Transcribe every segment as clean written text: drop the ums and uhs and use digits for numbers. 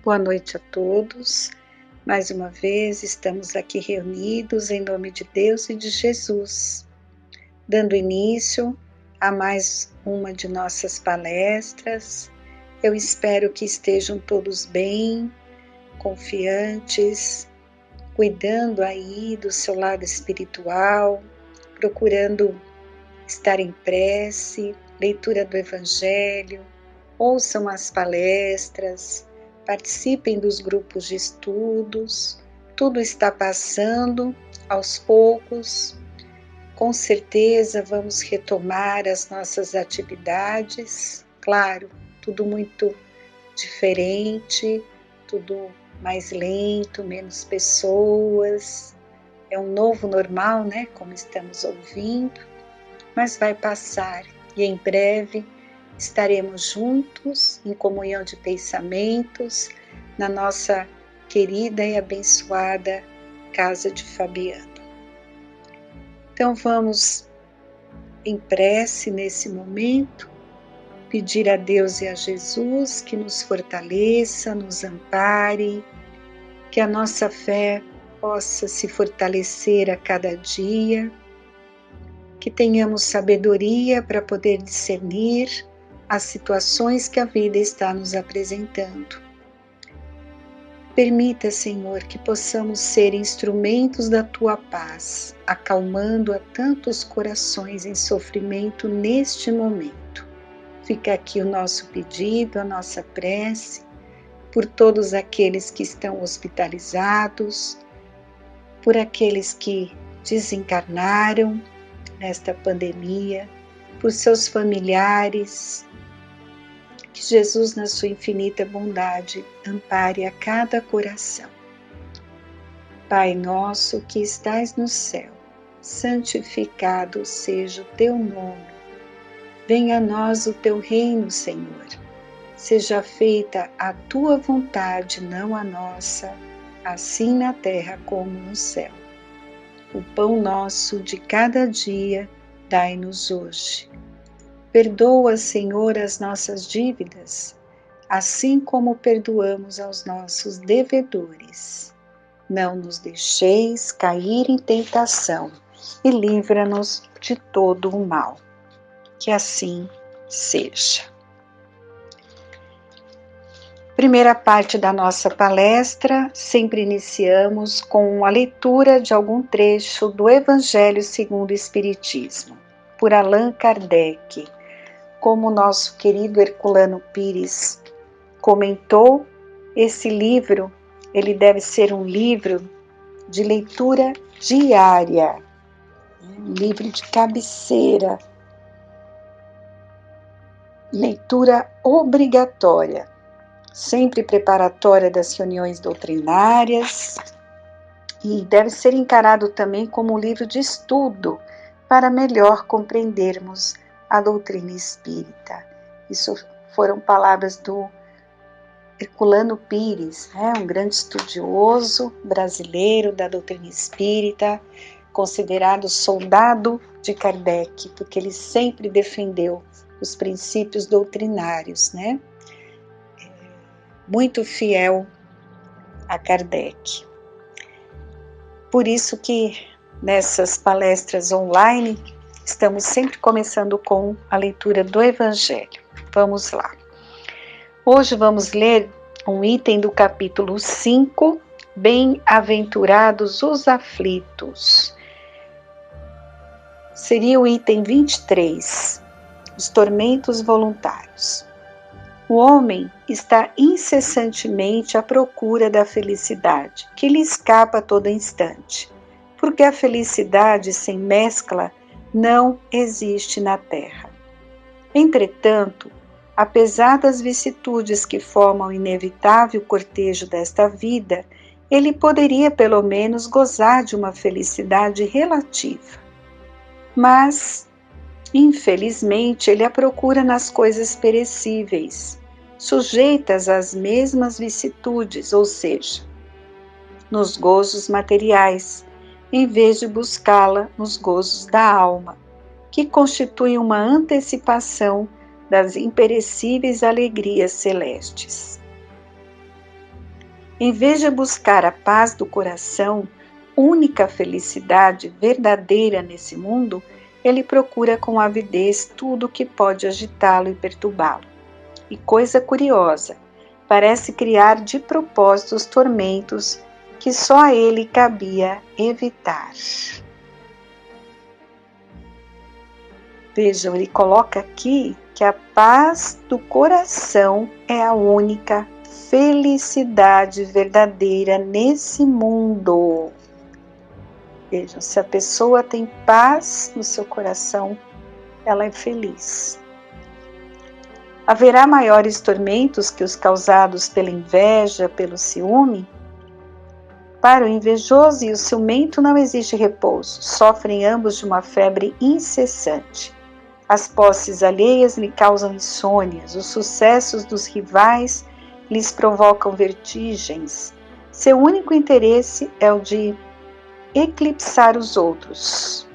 Boa noite a todos. Mais uma vez estamos aqui reunidos em nome de Deus e de Jesus, dando início a mais uma de nossas palestras. Eu espero que estejam todos bem, confiantes, cuidando aí do seu lado espiritual, procurando estar em prece, leitura do Evangelho, ouçam as palestras, participem dos grupos de estudos. Tudo está passando aos poucos. Com certeza vamos retomar as nossas atividades. Claro, tudo muito diferente, tudo mais lento, menos pessoas. É um novo normal, né? Como estamos ouvindo, mas vai passar e em breve estaremos juntos em comunhão de pensamentos na nossa querida e abençoada casa de Fabiano. Então vamos em prece nesse momento, pedir a Deus e a Jesus que nos fortaleça, nos ampare, que a nossa fé possa se fortalecer a cada dia, que tenhamos sabedoria para poder discernir as situações que a vida está nos apresentando. Permita, Senhor, que possamos ser instrumentos da Tua paz, acalmando a tantos corações em sofrimento neste momento. Fica aqui o nosso pedido, a nossa prece, por todos aqueles que estão hospitalizados, por aqueles que desencarnaram nesta pandemia, por seus familiares. Que Jesus, na sua infinita bondade, ampare a cada coração. Pai nosso que estais no céu, santificado seja o teu nome. Venha a nós o teu reino, Senhor. Seja feita a tua vontade, não a nossa, assim na terra como no céu. O pão nosso de cada dia, dai-nos hoje. Perdoa, Senhor, as nossas dívidas, assim como perdoamos aos nossos devedores. Não nos deixeis cair em tentação e livra-nos de todo o mal. Que assim seja. Primeira parte da nossa palestra, sempre iniciamos com a leitura de algum trecho do Evangelho segundo o Espiritismo, por Allan Kardec. Como o nosso querido Herculano Pires comentou, esse livro, ele deve ser um livro de leitura diária, um livro de cabeceira, leitura obrigatória, sempre preparatória das reuniões doutrinárias, e deve ser encarado também como um livro de estudo para melhor compreendermos a doutrina espírita. Isso foram palavras do Herculano Pires, um grande estudioso brasileiro da doutrina espírita, considerado soldado de Kardec, porque ele sempre defendeu os princípios doutrinários, muito fiel a Kardec. Por isso que nessas palestras online, estamos sempre começando com a leitura do Evangelho. Vamos lá. Hoje vamos ler um item do capítulo 5, Bem-aventurados os aflitos. Seria o item 23, os tormentos voluntários. O homem está incessantemente à procura da felicidade, que lhe escapa a todo instante, porque a felicidade sem mescla não existe na terra. Entretanto, apesar das vicissitudes que formam o inevitável cortejo desta vida, ele poderia pelo menos gozar de uma felicidade relativa. Mas, infelizmente, ele a procura nas coisas perecíveis, sujeitas às mesmas vicissitudes, ou seja, nos gozos materiais, em vez de buscá-la nos gozos da alma, que constituem uma antecipação das imperecíveis alegrias celestes. Em vez de buscar a paz do coração, única felicidade verdadeira nesse mundo, ele procura com avidez tudo que pode agitá-lo e perturbá-lo. E coisa curiosa, parece criar de propósito os tormentos que só a ele cabia evitar. Vejam, ele coloca aqui que a paz do coração é a única felicidade verdadeira nesse mundo. Vejam, se a pessoa tem paz no seu coração, ela é feliz. Haverá maiores tormentos que os causados pela inveja, pelo ciúme? Para o invejoso e o ciumento não existe repouso, sofrem ambos de uma febre incessante. As posses alheias lhe causam insônias, os sucessos dos rivais lhes provocam vertigens. Seu único interesse é o de eclipsar os outros.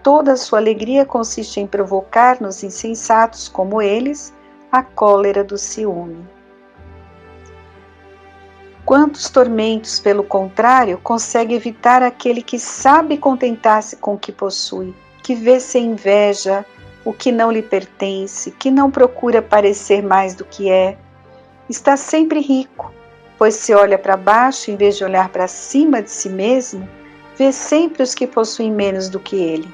Toda a sua alegria consiste em provocar nos insensatos como eles a cólera do ciúme. Quantos tormentos, pelo contrário, consegue evitar aquele que sabe contentar-se com o que possui, que vê sem inveja o que não lhe pertence, que não procura parecer mais do que é. Está sempre rico, pois se olha para baixo em vez de olhar para cima de si mesmo, vê sempre os que possuem menos do que ele.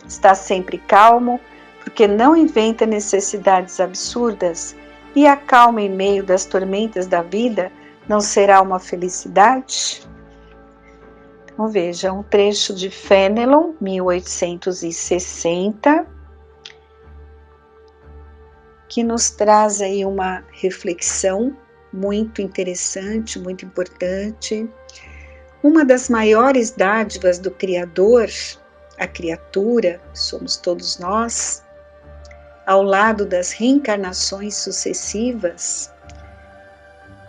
Está sempre calmo, porque não inventa necessidades absurdas, e a calma em meio das tormentas da vida não será uma felicidade? Então veja, um trecho de Fénelon, 1860, que nos traz aí uma reflexão muito interessante, muito importante. Uma das maiores dádivas do Criador, a criatura, somos todos nós, ao lado das reencarnações sucessivas,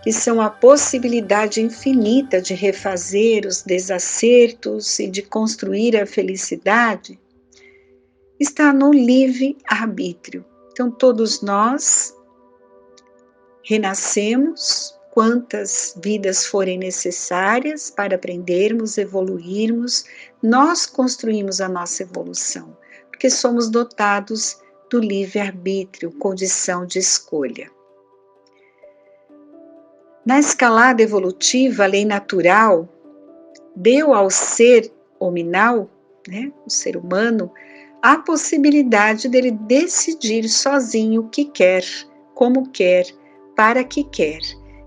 que são a possibilidade infinita de refazer os desacertos e de construir a felicidade, está no livre-arbítrio. Então, todos nós renascemos, quantas vidas forem necessárias para aprendermos, evoluirmos, nós construímos a nossa evolução, porque somos dotados do livre-arbítrio, condição de escolha. Na escalada evolutiva, a lei natural deu ao ser hominal, o ser humano, a possibilidade dele decidir sozinho o que quer, como quer, para que quer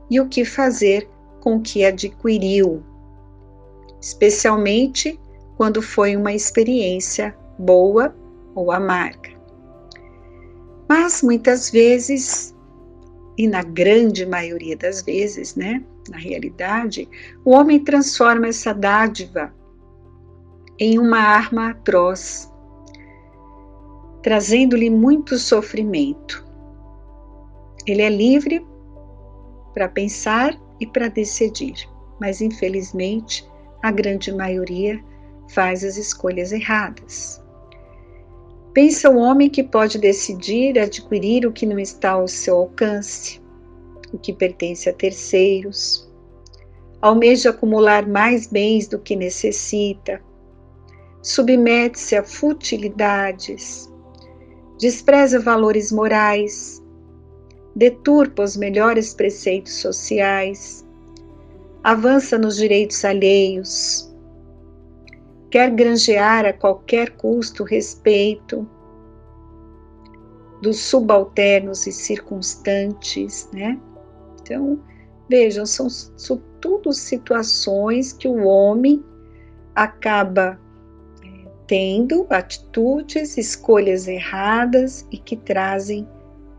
e o que fazer com o que adquiriu, especialmente quando foi uma experiência boa ou amarga. Mas muitas vezes, e na grande maioria das vezes, na realidade, o homem transforma essa dádiva em uma arma atroz, trazendo-lhe muito sofrimento. Ele é livre para pensar e para decidir, mas infelizmente a grande maioria faz as escolhas erradas. Pensa o homem que pode decidir adquirir o que não está ao seu alcance, o que pertence a terceiros, almeja acumular mais bens do que necessita, submete-se a futilidades, despreza valores morais, deturpa os melhores preceitos sociais, avança nos direitos alheios, quer granjear a qualquer custo o respeito dos subalternos e circunstantes, Então, vejam, são tudo situações que o homem acaba tendo atitudes, escolhas erradas e que trazem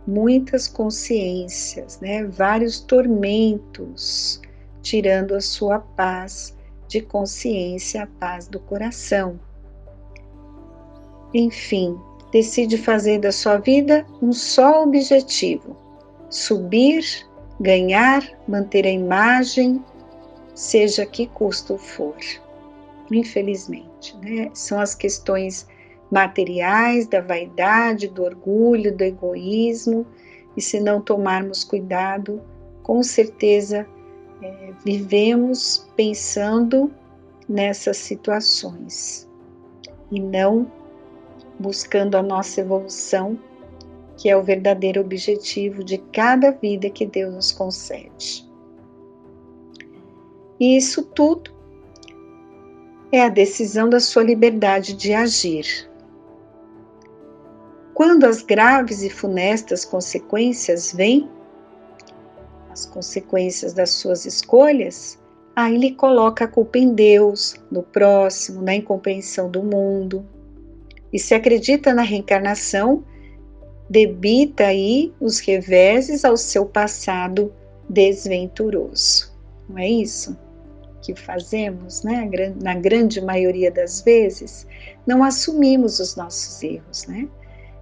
muitas consciências, vários tormentos, tirando a sua paz de consciência, a paz do coração. Enfim, decide fazer da sua vida um só objetivo: subir, ganhar, manter a imagem, seja que custo for. Infelizmente, são as questões materiais, da vaidade, do orgulho, do egoísmo, e se não tomarmos cuidado, com certeza vivemos pensando nessas situações e não buscando a nossa evolução, que é o verdadeiro objetivo de cada vida que Deus nos concede. E isso tudo é a decisão da sua liberdade de agir. Quando as graves e funestas consequências vêm, as consequências das suas escolhas, aí ele coloca a culpa em Deus, no próximo, na incompreensão do mundo. E se acredita na reencarnação, debita aí os reveses ao seu passado desventuroso. Não é isso que fazemos, né? Na grande maioria das vezes, não assumimos os nossos erros, né?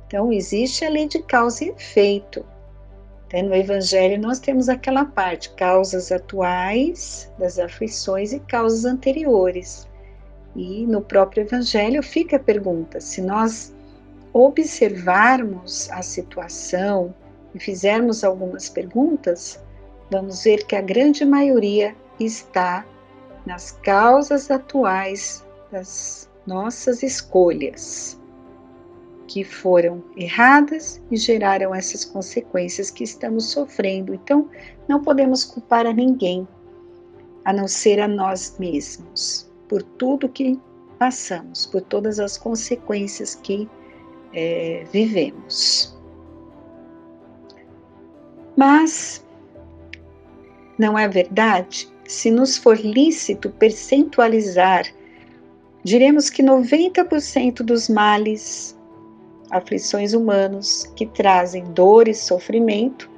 Então, existe a lei de causa e efeito. Até no Evangelho nós temos aquela parte, causas atuais das aflições e causas anteriores. E no próprio Evangelho fica a pergunta, se nós observarmos a situação e fizermos algumas perguntas, vamos ver que a grande maioria está nas causas atuais das nossas escolhas, que foram erradas e geraram essas consequências que estamos sofrendo. Então, não podemos culpar a ninguém, a não ser a nós mesmos, por tudo que passamos, por todas as consequências que vivemos. Mas, não é verdade? Se nos for lícito percentualizar, diremos que 90% dos males, aflições humanos que trazem dor e sofrimento,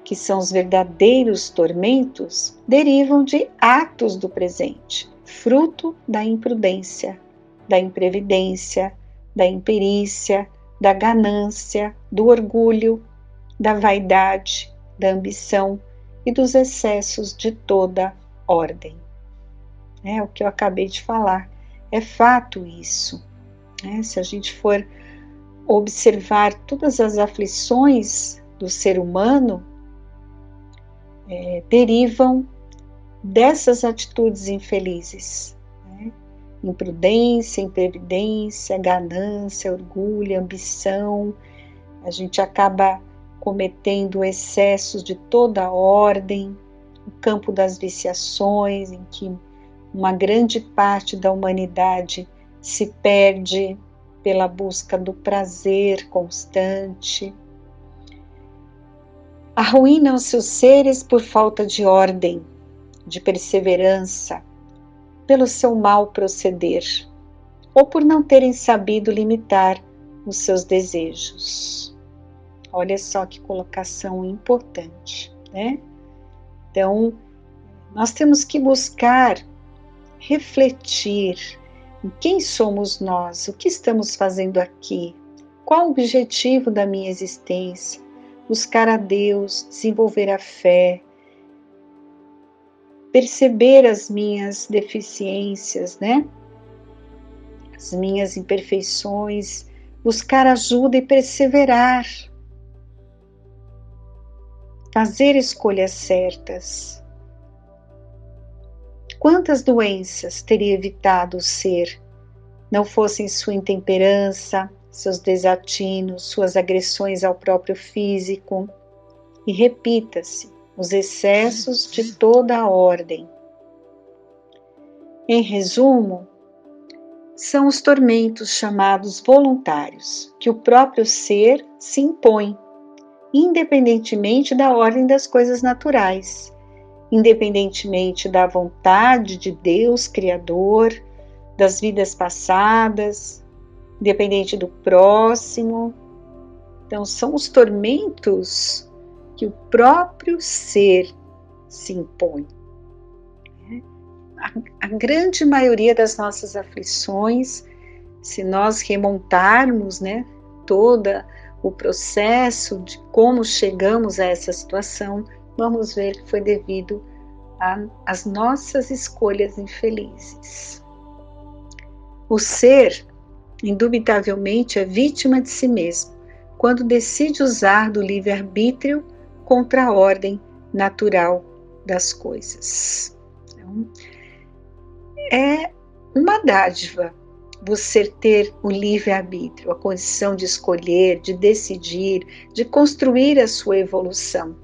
que são os verdadeiros tormentos, derivam de atos do presente, fruto da imprudência, da imprevidência, da imperícia, da ganância, do orgulho, da vaidade, da ambição e dos excessos de toda ordem. É o que eu acabei de falar, é fato isso. Se a gente for observar todas as aflições do ser humano, derivam dessas atitudes infelizes, imprudência, imprevidência, ganância, orgulho, ambição. A gente acaba cometendo excessos de toda ordem, o campo das viciações, em que uma grande parte da humanidade se perde pela busca do prazer constante. Arruinam-se os seres por falta de ordem, de perseverança, pelo seu mal proceder, ou por não terem sabido limitar os seus desejos. Olha só que colocação importante, né? Então, nós temos que buscar refletir em quem somos nós, o que estamos fazendo aqui, qual o objetivo da minha existência, buscar a Deus, desenvolver a fé, perceber as minhas deficiências, né? As minhas imperfeições, buscar ajuda e perseverar, fazer escolhas certas. Quantas doenças teria evitado o ser, não fossem sua intemperança, seus desatinos, suas agressões ao próprio físico? E repita-se, os excessos de toda a ordem. Em resumo, são os tormentos chamados voluntários, que o próprio ser se impõe, independentemente da ordem das coisas naturais, independentemente da vontade de Deus Criador, das vidas passadas, independente do próximo. Então, são os tormentos que o próprio ser se impõe. A grande maioria das nossas aflições, se nós remontarmos, todo o processo de como chegamos a essa situação, vamos ver que foi devido às nossas escolhas infelizes. O ser, indubitavelmente, é vítima de si mesmo, quando decide usar do livre-arbítrio contra a ordem natural das coisas. Então, é uma dádiva você ter o livre-arbítrio, a condição de escolher, de decidir, de construir a sua evolução.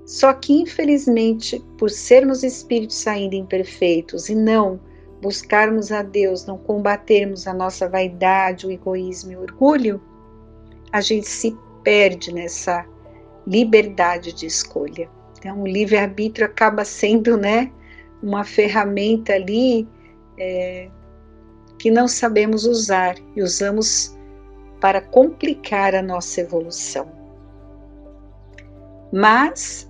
Só que, infelizmente, por sermos espíritos ainda imperfeitos e não buscarmos a Deus, não combatermos a nossa vaidade, o egoísmo e o orgulho, a gente se perde nessa liberdade de escolha. Então, o livre-arbítrio acaba sendo, uma ferramenta ali que não sabemos usar e usamos para complicar a nossa evolução. Mas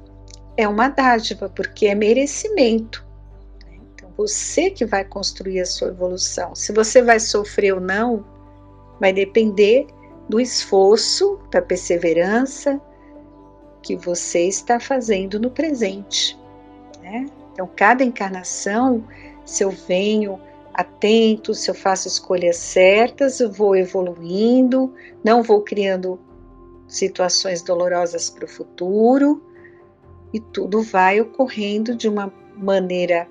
é uma dádiva, porque é merecimento. Então, você que vai construir a sua evolução. Se você vai sofrer ou não, vai depender do esforço, da perseverança que você está fazendo no presente. Então, cada encarnação, se eu venho atento, se eu faço escolhas certas, eu vou evoluindo, não vou criando situações dolorosas para o futuro, e tudo vai ocorrendo de uma maneira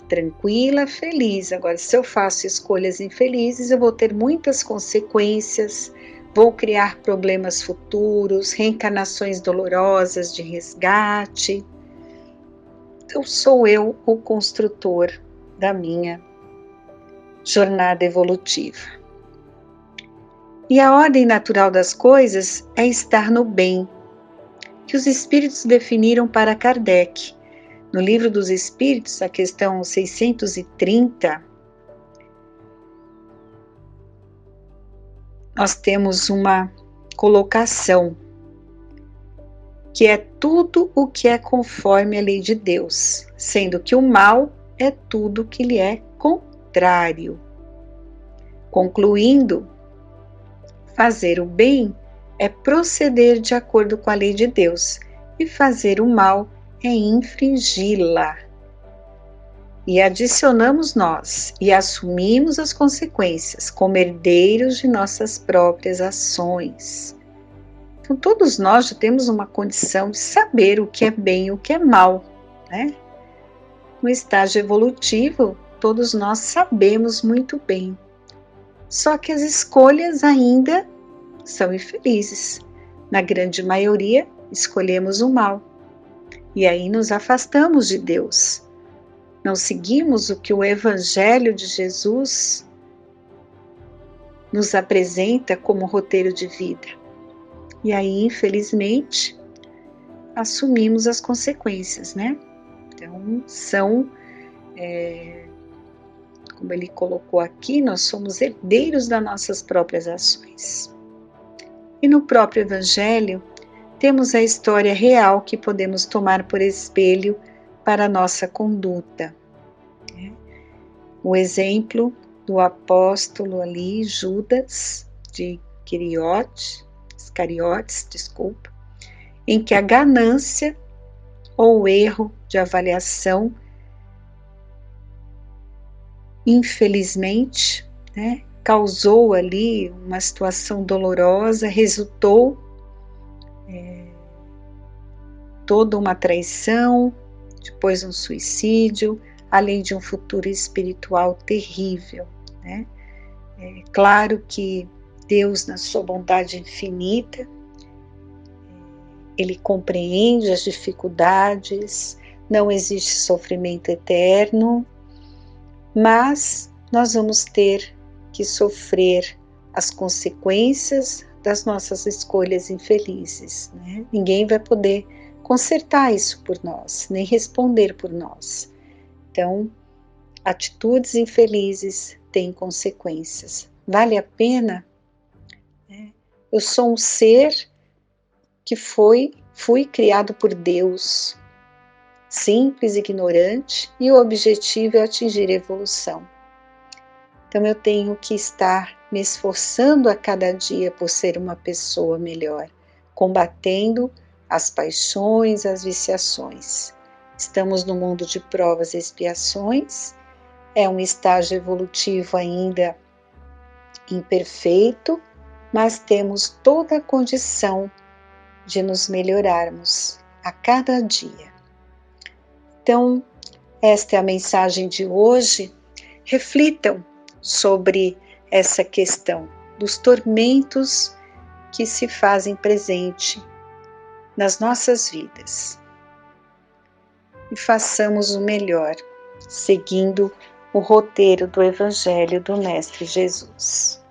tranquila, feliz. Agora, se eu faço escolhas infelizes, eu vou ter muitas consequências, vou criar problemas futuros, reencarnações dolorosas de resgate. Então, sou eu o construtor da minha jornada evolutiva. E a ordem natural das coisas é estar no bem, que os espíritos definiram para Kardec. No Livro dos Espíritos, a questão 630, nós temos uma colocação, que é tudo o que é conforme a lei de Deus, sendo que o mal é tudo que lhe é contrário. Concluindo, fazer o bem é proceder de acordo com a lei de Deus, e fazer o mal é infringi-la. E adicionamos nós e assumimos as consequências como herdeiros de nossas próprias ações. Então, todos nós já temos uma condição de saber o que é bem e o que é mal, No estágio evolutivo, todos nós sabemos muito bem. Só que as escolhas ainda são infelizes. Na grande maioria, escolhemos o mal. E aí nos afastamos de Deus. Não seguimos o que o Evangelho de Jesus nos apresenta como roteiro de vida. E aí, infelizmente, assumimos as consequências, Então, são, como ele colocou aqui, nós somos herdeiros das nossas próprias ações. E no próprio Evangelho, temos a história real que podemos tomar por espelho para a nossa conduta. O exemplo do apóstolo ali, Judas de Iscariotes, em que a ganância ou o erro de avaliação, infelizmente, causou ali uma situação dolorosa, resultou toda uma traição, depois um suicídio, além de um futuro espiritual terrível. É claro que Deus, na sua bondade infinita, Ele compreende as dificuldades, não existe sofrimento eterno, mas nós vamos ter que sofrer as consequências das nossas escolhas infelizes. Ninguém vai poder consertar isso por nós, nem responder por nós. Então, atitudes infelizes têm consequências. Vale a pena? Eu sou um ser que fui criado por Deus, simples, ignorante, e o objetivo é atingir a evolução. Então eu tenho que estar me esforçando a cada dia por ser uma pessoa melhor, combatendo as paixões, as viciações. Estamos no mundo de provas e expiações, é um estágio evolutivo ainda imperfeito, mas temos toda a condição de nos melhorarmos a cada dia. Então, esta é a mensagem de hoje. Reflitam sobre essa questão dos tormentos que se fazem presente nas nossas vidas. E façamos o melhor, seguindo o roteiro do Evangelho do Mestre Jesus.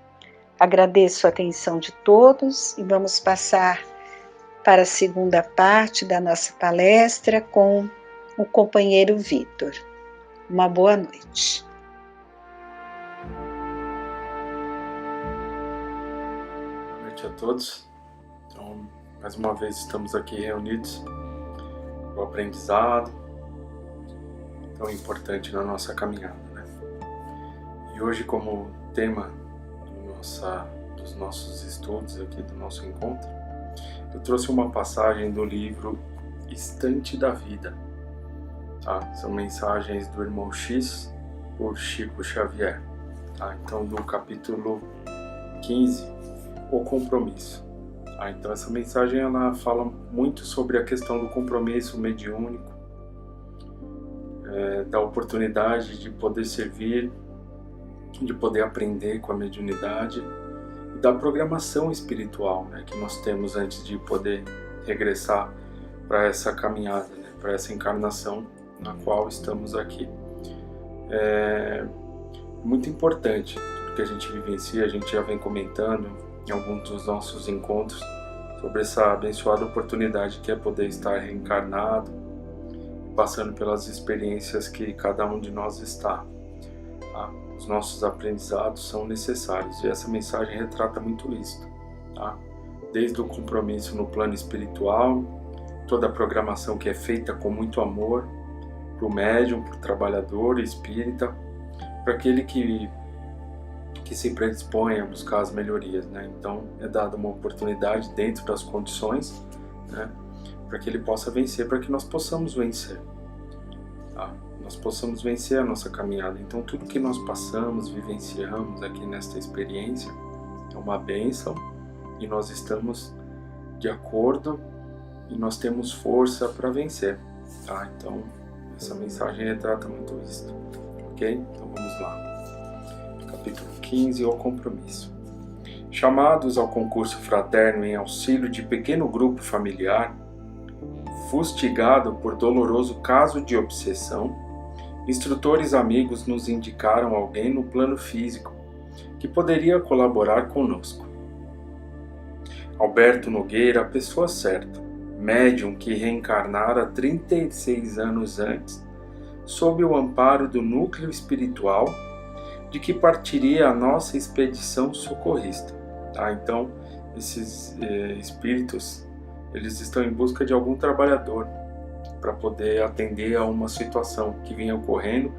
Agradeço a atenção de todos e vamos passar para a segunda parte da nossa palestra com o companheiro Vitor. Uma boa noite. Boa noite a todos. Então, mais uma vez estamos aqui reunidos para o aprendizado tão importante na nossa caminhada, né? E hoje, como tema dos nossos estudos aqui, do nosso encontro, eu trouxe uma passagem do livro Estante da Vida. Tá? São mensagens do Irmão X por Chico Xavier. Tá? Então, do capítulo 15, O Compromisso. Tá? Então, essa mensagem ela fala muito sobre a questão do compromisso mediúnico, da oportunidade de poder servir, de poder aprender com a mediunidade e da programação espiritual, né, que nós temos antes de poder regressar para essa caminhada, né, para essa encarnação na qual estamos aqui. É muito importante tudo que a gente vivencia, a gente já vem comentando em alguns dos nossos encontros sobre essa abençoada oportunidade que é poder estar reencarnado, passando pelas experiências que cada um de nós está. Tá? Os nossos aprendizados são necessários e essa mensagem retrata muito isso. Tá? Desde o compromisso no plano espiritual, toda a programação que é feita com muito amor para o médium, para o trabalhador espírita, para aquele que se predispõe a buscar as melhorias, né? Então é dada uma oportunidade dentro das condições, né, para que ele possa vencer, para que nós possamos vencer. Tá? Nós possamos vencer a nossa caminhada. Então tudo que nós passamos, vivenciamos aqui nesta experiência é uma bênção e nós estamos de acordo e nós temos força para vencer. Tá? Então essa mensagem retrata muito isso. Ok? Então vamos lá. Capítulo 15, O Compromisso. Chamados ao concurso fraterno em auxílio de pequeno grupo familiar, fustigado por doloroso caso de obsessão, instrutores amigos nos indicaram alguém no plano físico que poderia colaborar conosco. Alberto Nogueira, a pessoa certa, médium que reencarnara 36 anos antes, sob o amparo do núcleo espiritual de que partiria a nossa expedição socorrista. Tá? Então, esses espíritos, eles estão em busca de algum trabalhador para poder atender a uma situação que vinha ocorrendo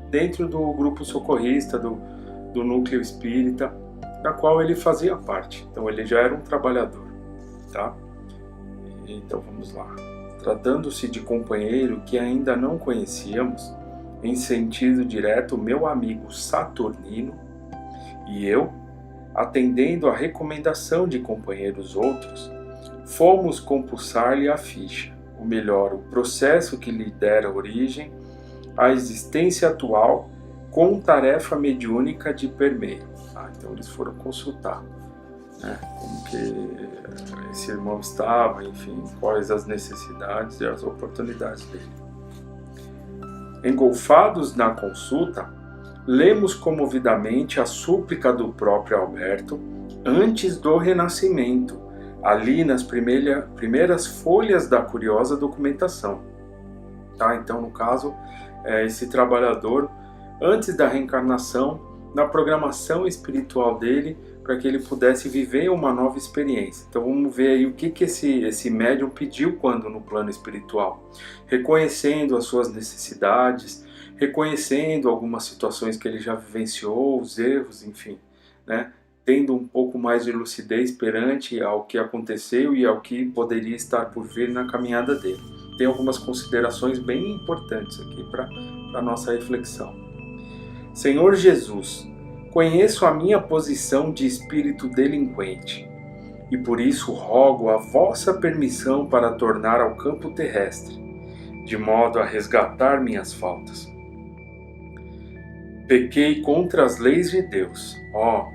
dentro do grupo socorrista, do núcleo espírita, da qual ele fazia parte. Então ele já era um trabalhador. Tá? Então vamos lá. Tratando-se de companheiro que ainda não conhecíamos, em sentido direto, meu amigo Saturnino e eu, atendendo à recomendação de companheiros outros, fomos compulsar-lhe a ficha, ou melhor, o processo que lhe dera origem à existência atual com tarefa mediúnica de permeio. Então eles foram consultar, né, como que esse irmão estava, enfim, quais as necessidades e as oportunidades dele. Engolfados na consulta, lemos comovidamente a súplica do próprio Alberto antes do renascimento, ali nas primeiras folhas da curiosa documentação. Tá? Então, no caso, esse trabalhador, antes da reencarnação, na programação espiritual dele, para que ele pudesse viver uma nova experiência. Então vamos ver aí o que esse médium pediu quando no plano espiritual. Reconhecendo as suas necessidades, reconhecendo algumas situações que ele já vivenciou, os erros, enfim, né? Tendo um pouco mais de lucidez perante ao que aconteceu e ao que poderia estar por vir na caminhada dele. Tem algumas considerações bem importantes aqui para a nossa reflexão. Senhor Jesus, conheço a minha posição de espírito delinquente e por isso rogo a vossa permissão para tornar ao campo terrestre, de modo a resgatar minhas faltas. Pequei contra as leis de Deus, ó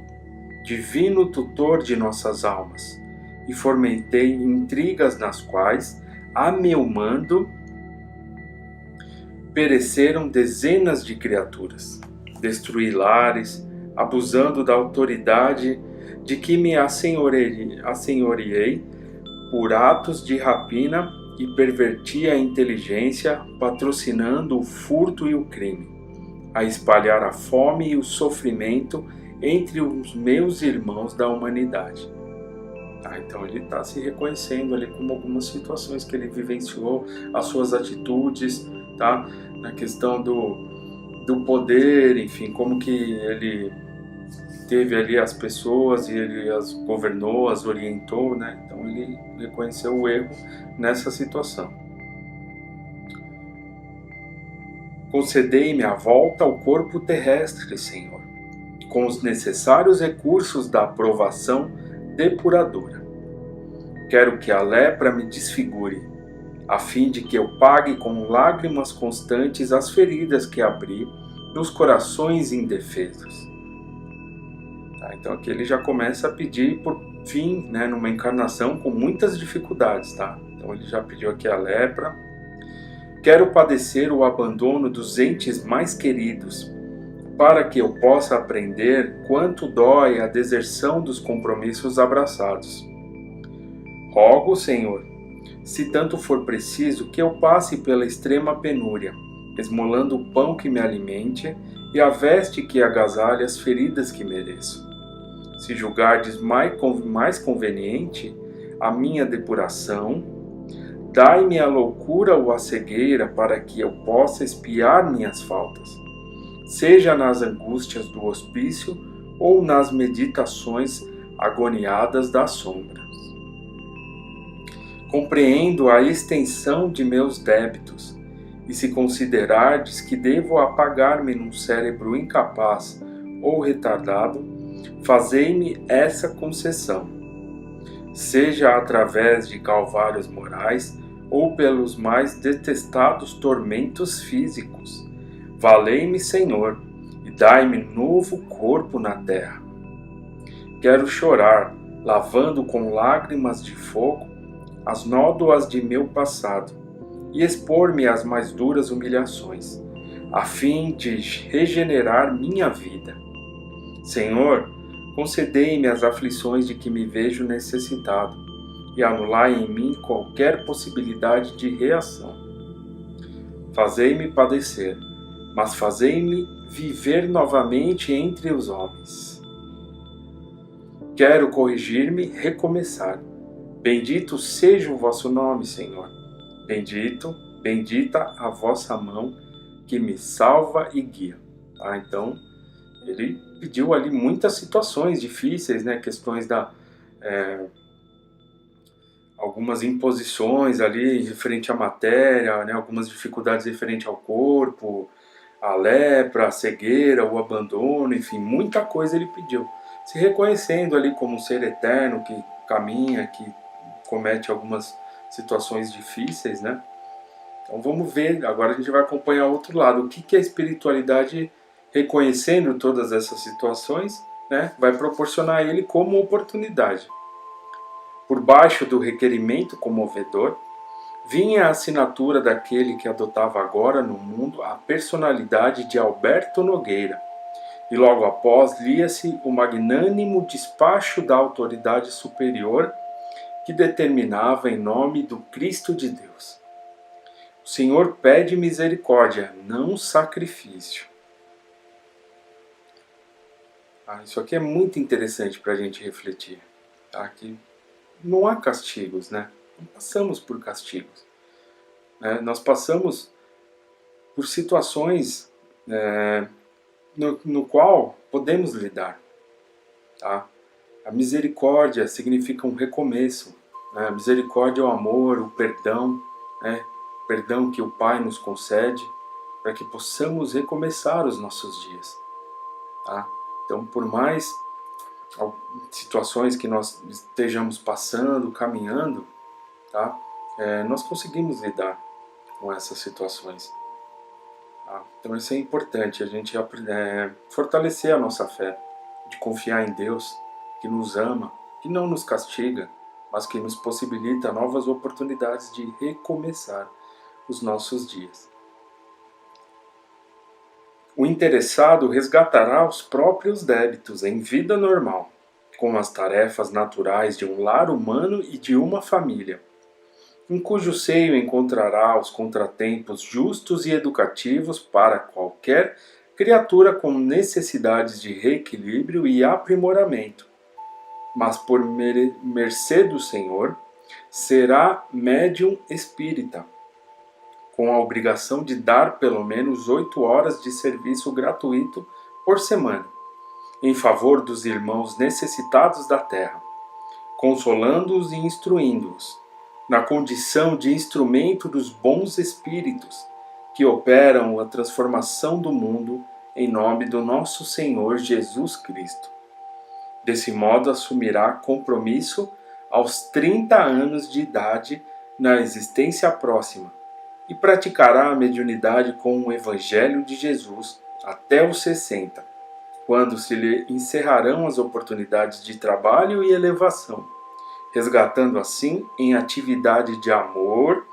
divino tutor de nossas almas, e fomentei intrigas nas quais, a meu mando, pereceram dezenas de criaturas. Destruí lares, abusando da autoridade de que me assenhoreei por atos de rapina e perverti a inteligência, patrocinando o furto e o crime, a espalhar a fome e o sofrimento entre os meus irmãos da humanidade. Então ele está se reconhecendo ali como algumas situações que ele vivenciou, as suas atitudes, tá? Na questão do poder, enfim, como que ele teve ali as pessoas e ele as governou, as orientou, né? Então ele reconheceu o erro nessa situação. Concedei-me a volta ao corpo terrestre, Senhor, com os necessários recursos da aprovação depuradora. Quero que a lepra me desfigure, a fim de que eu pague com lágrimas constantes as feridas que abri nos corações indefesos. Então aqui ele já começa a pedir por fim, né, numa encarnação com muitas dificuldades. Então ele já pediu aqui a lepra. Quero padecer o abandono dos entes mais queridos, para que eu possa aprender quanto dói a deserção dos compromissos abraçados. Rogo, Senhor, se tanto for preciso, que eu passe pela extrema penúria, esmolando o pão que me alimente e a veste que agasalhe as feridas que mereço. Se julgardes mais conveniente a minha depuração, dai-me a loucura ou a cegueira para que eu possa expiar minhas faltas, seja nas angústias do hospício ou nas meditações agoniadas das sombras. Compreendo a extensão de meus débitos, e se considerardes que devo apagar-me num cérebro incapaz ou retardado, fazei-me essa concessão, seja através de calvários morais ou pelos mais detestados tormentos físicos. Valei-me, Senhor, e dai-me novo corpo na terra. Quero chorar, lavando com lágrimas de fogo as nódoas de meu passado, e expor-me às mais duras humilhações, a fim de regenerar minha vida. Senhor, concedei-me as aflições de que me vejo necessitado, e anulai em mim qualquer possibilidade de reação. Fazei-me padecer, mas fazei-me viver novamente entre os homens. Quero corrigir-me e recomeçar. Bendito seja o vosso nome, Senhor. Bendita a vossa mão que me salva e guia. Então, ele pediu ali muitas situações difíceis, né? Questões algumas imposições ali referente à matéria, né? Algumas dificuldades referente ao corpo, a lepra, a cegueira, o abandono, enfim, muita coisa ele pediu. Se reconhecendo ali como um ser eterno que caminha, que comete algumas situações difíceis, né? Então vamos ver, agora a gente vai acompanhar o outro lado. O que a espiritualidade, reconhecendo todas essas situações, né, vai proporcionar a ele como oportunidade. Por baixo do requerimento comovedor, vinha a assinatura daquele que adotava agora no mundo a personalidade de Alberto Nogueira, e logo após lia-se o magnânimo despacho da autoridade superior que determinava em nome do Cristo de Deus. O Senhor pede misericórdia, não sacrifício. Isso aqui é muito interessante para a gente refletir. Que não há castigos, né? Não passamos por castigos. Nós passamos por situações no qual podemos lidar. A misericórdia significa um recomeço. A misericórdia é o amor, o perdão, o perdão que o Pai nos concede para que possamos recomeçar os nossos dias. Então, por mais situações que nós estejamos passando, caminhando, nós conseguimos lidar. com essas situações. Tá? Então isso é importante, a gente fortalecer a nossa fé, de confiar em Deus, que nos ama, que não nos castiga, mas que nos possibilita novas oportunidades de recomeçar os nossos dias. O interessado resgatará os próprios débitos em vida normal, com as tarefas naturais de um lar humano e de uma família, em cujo seio encontrará os contratempos justos e educativos para qualquer criatura com necessidades de reequilíbrio e aprimoramento. Mas por mercê do Senhor, será médium espírita, com a obrigação de dar pelo menos 8 horas de serviço gratuito por semana, em favor dos irmãos necessitados da terra, consolando-os e instruindo-os, na condição de instrumento dos bons espíritos que operam a transformação do mundo em nome do nosso Senhor Jesus Cristo. Desse modo assumirá compromisso aos 30 anos de idade na existência próxima e praticará a mediunidade com o Evangelho de Jesus até os 60, quando se lhe encerrarão as oportunidades de trabalho e elevação, resgatando assim em atividade de amor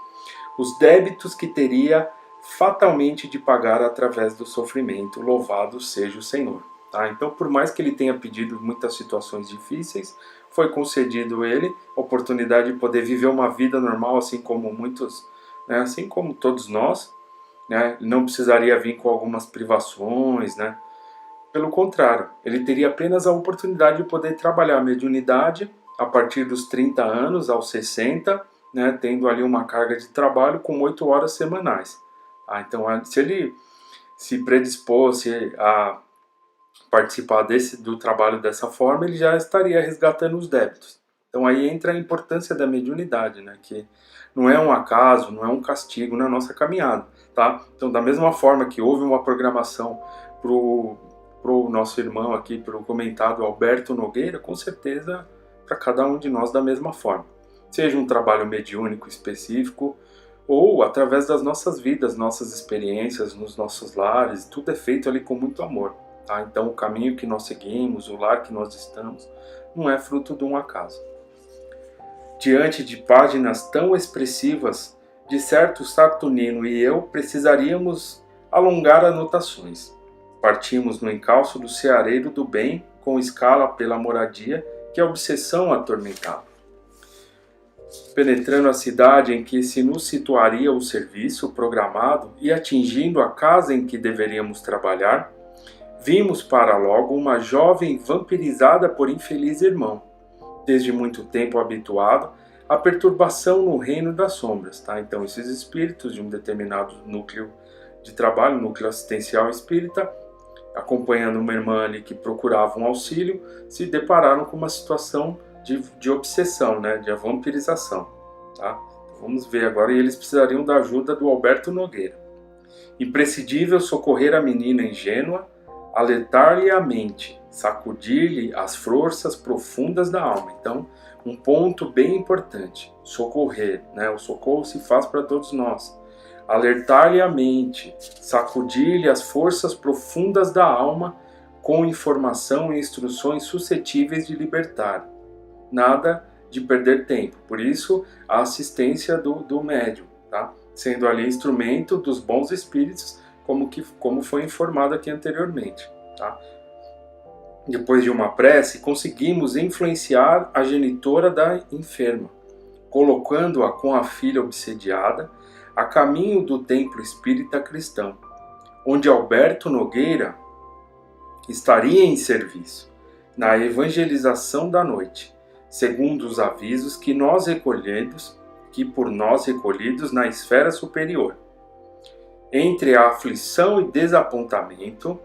os débitos que teria fatalmente de pagar através do sofrimento. Louvado seja o Senhor. Tá? Então, por mais que ele tenha pedido muitas situações difíceis, foi concedido a ele a oportunidade de poder viver uma vida normal, assim como muitos, né? Assim como todos nós, né? Ele não precisaria vir com algumas privações, né? Pelo contrário, ele teria apenas a oportunidade de poder trabalhar a mediunidade a partir dos 30 anos aos 60, né, tendo ali uma carga de trabalho com 8 horas semanais. Então, se ele se predispôs a participar do trabalho dessa forma, ele já estaria resgatando os débitos. Então aí entra a importância da mediunidade, né, que não é um acaso, não é um castigo na nossa caminhada. Tá? Então, da mesma forma que houve uma programação para o nosso irmão aqui, para o comentado Alberto Nogueira, com certeza para cada um de nós da mesma forma. Seja um trabalho mediúnico específico, ou através das nossas vidas, nossas experiências, nos nossos lares, tudo é feito ali com muito amor. Tá? Então o caminho que nós seguimos, o lar que nós estamos, não é fruto de um acaso. Diante de páginas tão expressivas, de certo Saturnino e eu precisaríamos alongar anotações. Partimos no encalço do ceareiro do bem, com escala pela moradia, que a obsessão atormentava. Penetrando a cidade em que se nos situaria o serviço programado e atingindo a casa em que deveríamos trabalhar, vimos para logo uma jovem vampirizada por infeliz irmão, desde muito tempo habituado à perturbação no reino das sombras. Tá? Então esses espíritos de um determinado núcleo de trabalho, núcleo assistencial espírita, acompanhando uma irmã ali que procurava um auxílio, se depararam com uma situação de obsessão, né, de vampirização. Tá? Vamos ver agora, e eles precisariam da ajuda do Alberto Nogueira. Imprescindível socorrer a menina ingênua, alertar-lhe a mente, sacudir-lhe as forças profundas da alma. Então, um ponto bem importante, socorrer, né? O socorro se faz para todos nós. Alertar-lhe a mente, sacudir-lhe as forças profundas da alma com informação e instruções suscetíveis de libertar. Nada de perder tempo. Por isso, a assistência do médium, tá? Sendo ali instrumento dos bons espíritos, como foi informado aqui anteriormente. Tá? Depois de uma prece, conseguimos influenciar a genitora da enferma, colocando-a com a filha obsediada a caminho do templo espírita cristão, onde Alberto Nogueira estaria em serviço, na evangelização da noite, segundo os avisos que por nós recolhidos na esfera superior. Entre a aflição e desapontamento,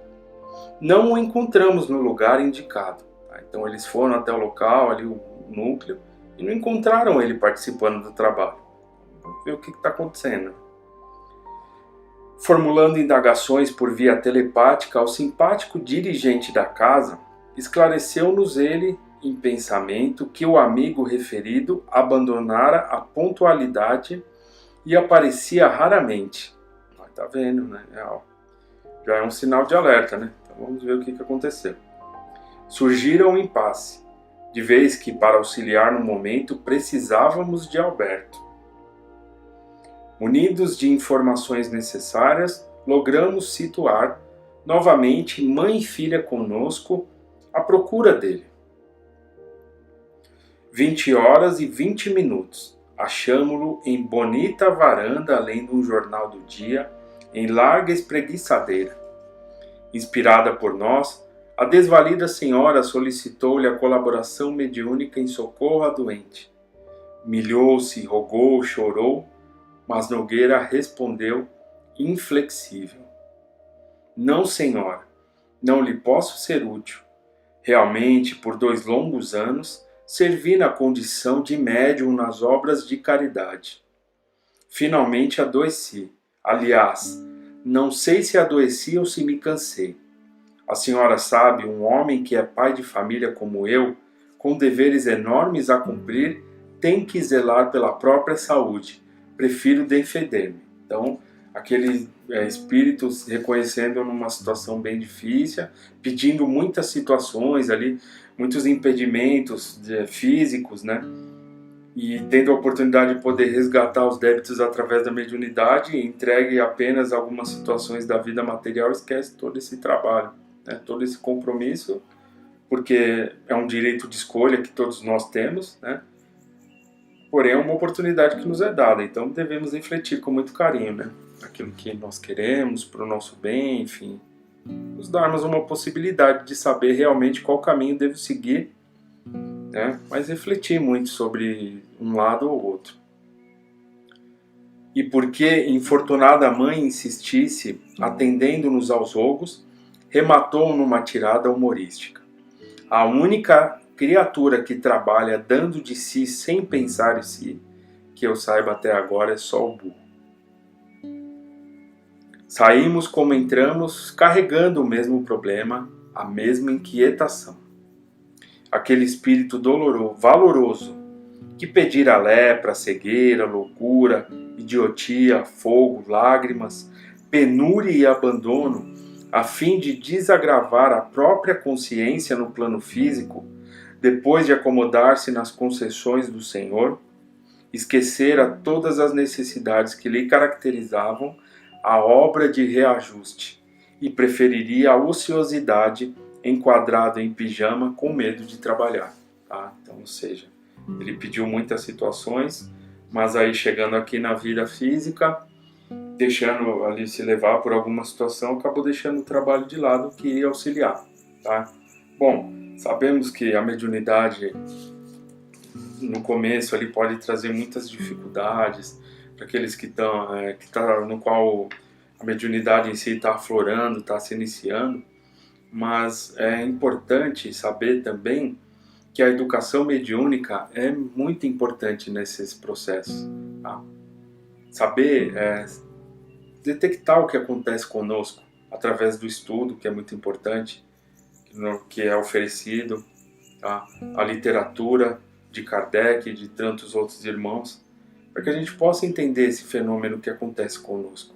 não o encontramos no lugar indicado. Tá? Então eles foram até o local, ali o núcleo, e não encontraram ele participando do trabalho. Vamos ver o que está acontecendo. Formulando indagações por via telepática ao simpático dirigente da casa, esclareceu-nos ele em pensamento que o amigo referido abandonara a pontualidade e aparecia raramente. Tá vendo, né? Já é um sinal de alerta, né? Então vamos ver o que aconteceu. Surgira um impasse, de vez que para auxiliar no momento precisávamos de Alberto. Munidos de informações necessárias, logramos situar novamente mãe e filha conosco à procura dele. 20h20. Achamo-lo em bonita varanda, lendo um jornal do dia, em larga espreguiçadeira. Inspirada por nós, a desvalida senhora solicitou-lhe a colaboração mediúnica em socorro à doente. Humilhou-se, rogou, chorou, mas Nogueira respondeu inflexível: Não, senhora, não lhe posso ser útil. Realmente, por 2 longos anos, servi na condição de médium nas obras de caridade. Finalmente adoeci. Aliás, não sei se adoeci ou se me cansei. A senhora sabe, um homem que é pai de família como eu, com deveres enormes a cumprir, tem que zelar pela própria saúde. Prefiro defender-me. Então, aquele espírito se reconhecendo numa situação bem difícil, pedindo muitas situações ali, muitos impedimentos físicos, né? E tendo a oportunidade de poder resgatar os débitos através da mediunidade, entregue apenas algumas situações da vida material, esquece todo esse trabalho, né? Todo esse compromisso, porque é um direito de escolha que todos nós temos, né? Porém, é uma oportunidade que nos é dada, então devemos refletir com muito carinho, né? Aquilo que nós queremos, para o nosso bem, enfim. Nos darmos uma possibilidade de saber realmente qual caminho devo seguir, né? Mas refletir muito sobre um lado ou outro. E porque infortunada mãe insistisse, atendendo-nos aos rogos, rematou numa tirada humorística. A única criatura que trabalha dando de si sem pensar em si, que eu saiba até agora, é só o burro. Saímos como entramos, carregando o mesmo problema, a mesma inquietação. Aquele espírito valoroso, que pedira lepra, cegueira, loucura, idiotia, fogo, lágrimas, penúria e abandono, a fim de desagravar a própria consciência no plano físico, depois de acomodar-se nas concessões do Senhor, esquecera todas as necessidades que lhe caracterizavam a obra de reajuste e preferiria a ociosidade enquadrado em pijama com medo de trabalhar. Tá? Então, ou seja, ele pediu muitas situações, mas aí chegando aqui na vida física, deixando ali se levar por alguma situação, acabou deixando o trabalho de lado que iria auxiliar. Tá? Bom, sabemos que a mediunidade no começo ali pode trazer muitas dificuldades para aqueles que estão, no qual a mediunidade em si está aflorando, está se iniciando, mas é importante saber também que a educação mediúnica é muito importante nesses processos. Tá? Saber detectar o que acontece conosco através do estudo, que é muito importante, que é oferecido, tá? A literatura de Kardec e de tantos outros irmãos, para que a gente possa entender esse fenômeno que acontece conosco.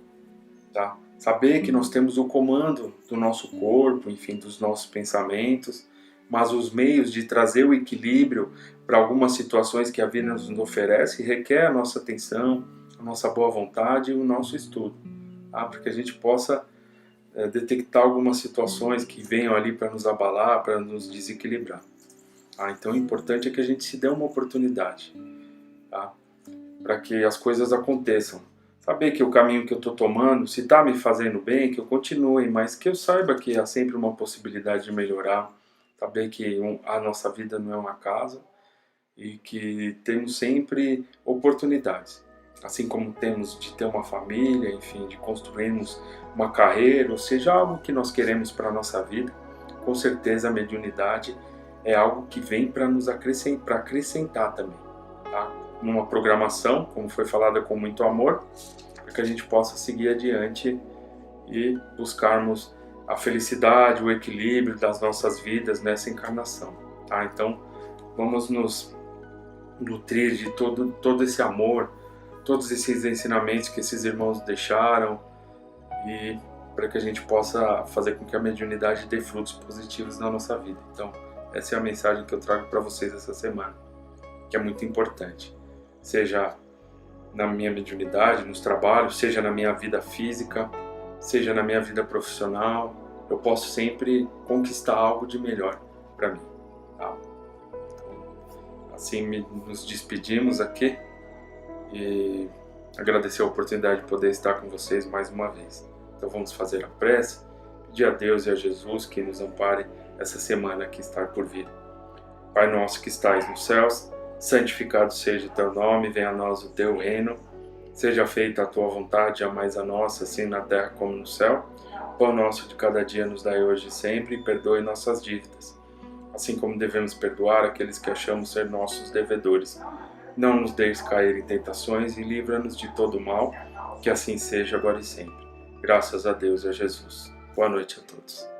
Tá? Saber que nós temos o comando do nosso corpo, enfim, dos nossos pensamentos, mas os meios de trazer o equilíbrio para algumas situações que a vida nos oferece requer a nossa atenção, a nossa boa vontade e o nosso estudo, tá? Para que a gente possa detectar algumas situações que venham ali para nos abalar, para nos desequilibrar. Tá? Então o importante é que a gente se dê uma oportunidade, tá? Para que as coisas aconteçam. Saber que o caminho que eu estou tomando, se está me fazendo bem, que eu continue, mas que eu saiba que há sempre uma possibilidade de melhorar. Saber que a nossa vida não é uma casa e que temos sempre oportunidades. Assim como temos de ter uma família, enfim, de construirmos uma carreira, ou seja, algo que nós queremos para a nossa vida, com certeza a mediunidade é algo que vem para nos acrescentar também, tá? Numa programação, como foi falada com muito amor, para que a gente possa seguir adiante e buscarmos a felicidade, o equilíbrio das nossas vidas nessa encarnação. Tá? Então, vamos nos nutrir de todo esse amor, todos esses ensinamentos que esses irmãos deixaram e para que a gente possa fazer com que a mediunidade dê frutos positivos na nossa vida. Então, essa é a mensagem que eu trago para vocês essa semana, que é muito importante. Seja na minha mediunidade, nos trabalhos, seja na minha vida física, seja na minha vida profissional, eu posso sempre conquistar algo de melhor para mim. Tá? Então, assim nos despedimos aqui e agradecer a oportunidade de poder estar com vocês mais uma vez. Então vamos fazer a prece, pedir a Deus e a Jesus que nos ampare essa semana que está por vir. Pai nosso que estais nos céus, santificado seja o teu nome, venha a nós o teu reino, seja feita a tua vontade, jamais a nossa, assim na terra como no céu. O pão nosso de cada dia nos dai hoje e sempre, e perdoe nossas dívidas, assim como devemos perdoar aqueles que achamos ser nossos devedores. Não nos deixes cair em tentações e livra-nos de todo mal, que assim seja agora e sempre. Graças a Deus e a Jesus. Boa noite a todos.